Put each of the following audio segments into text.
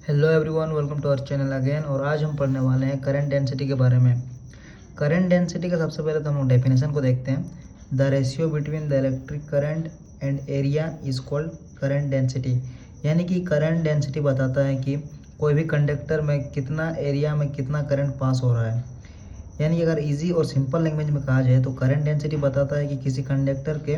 Hello everyone, welcome to our channel again. और आज हम पढ़ने वाले हैं करंट डेंसिटी के बारे में। करंट डेंसिटी का सबसे पहले तो हम लोग डेफिनेशन को देखते हैं। The ratio between the electric current and area is called current density. यानी कि करंट डेंसिटी बताता है कि कोई भी कंडक्टर में कितना एरिया में कितना करंट पास हो रहा है। यानी कि अगर इजी और सिंपल लैंग्वेज में कहा जाए तो करंट डेंसिटी बताता है कि किसी कंडक्टर के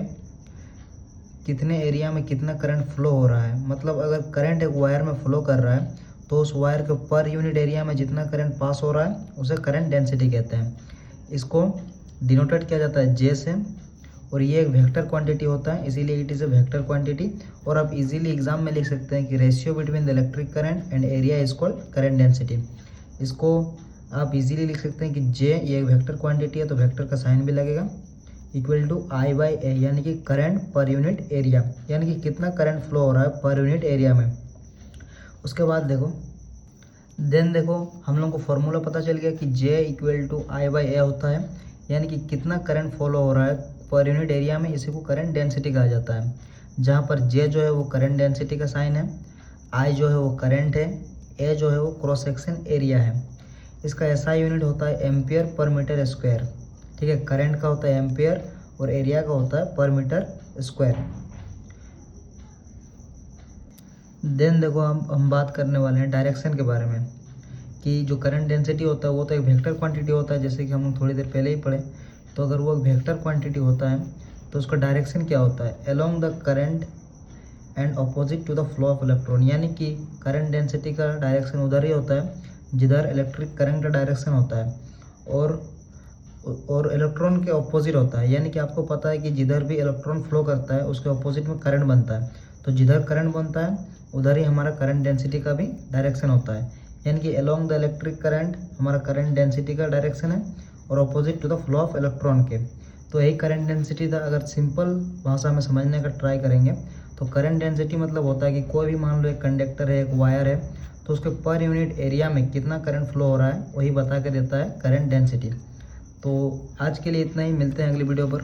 कितने एरिया में कितना करंट फ्लो हो रहा है। मतलब अगर करंट एक वायर में फ्लो कर रहा है तो उस वायर के पर यूनिट एरिया में जितना करंट पास हो रहा है उसे करंट डेंसिटी कहते हैं। इसको डिनोटेड किया जाता है जे से, और ये एक वेक्टर क्वांटिटी होता है, इसीलिए it is a vector quantity. और आप इजीली एग्जाम में लिख सकते हैं कि ratio between the electric current and area is called current density. इसको आप इजीली लिख सकते हैं कि जे ये एक वेक्टर क्वांटिटी है तो वेक्टर का साइन भी लगेगा, इक्वल टू आई बाई ए, यानी कि करंट पर यूनिट एरिया, यानी कि कितना करंट फ्लो हो रहा है पर यूनिट एरिया में। उसके बाद देखो हम लोग को फॉर्मूला पता चल गया कि J equal to I by ए होता है, यानी कि कितना करंट फ्लो हो रहा है पर यूनिट एरिया में, इसी को करंट डेंसिटी कहा जाता है। जहाँ पर जे जो है वो करंट डेंसिटी का साइन है, आई जो है वो करंट है, ए जो है वो क्रॉस सेक्शन एरिया है। इसका एसआई यूनिट होता है एम्पियर पर मीटर स्क्वायर। ठीक है, करंट का होता है एम्पियर और एरिया का होता है पर मीटर स्क्वायर। देन देखो हम बात करने वाले हैं डायरेक्शन के बारे में, कि जो करंट डेंसिटी होता है वो तो एक वेक्टर क्वांटिटी होता है, जैसे कि हम लोग थोड़ी देर पहले ही पढ़े। तो अगर वो एक वेक्टर क्वांटिटी होता है तो उसका डायरेक्शन क्या होता है, along the current and opposite to the flow of electron. यानी कि करंट डेंसिटी का डायरेक्शन उधर ही होता है जिधर इलेक्ट्रिक करंट का डायरेक्शन होता है, और इलेक्ट्रॉन के ऑपोजिट होता है। यानी कि आपको पता है कि जिधर भी इलेक्ट्रॉन फ्लो करता है उसके ऑपोजिट में करंट बनता है, तो जिधर करंट बनता है उधर ही हमारा करंट डेंसिटी का भी डायरेक्शन होता है। यानी कि अलोंग द इलेक्ट्रिक करंट हमारा करंट डेंसिटी का डायरेक्शन है और opposite to the flow of electron के। तो यही करंट डेंसिटी था। अगर सिंपल भाषा में समझने का ट्राई करेंगे तो करंट डेंसिटी मतलब होता है कि कोई भी मान लो एक कंडक्टर है, एक वायर है, तो उसके पर यूनिट एरिया में कितना करंट फ्लो हो रहा है वही बता के देता है करंट डेंसिटी। तो आज के लिए इतना ही, मिलते हैं अगली वीडियो पर।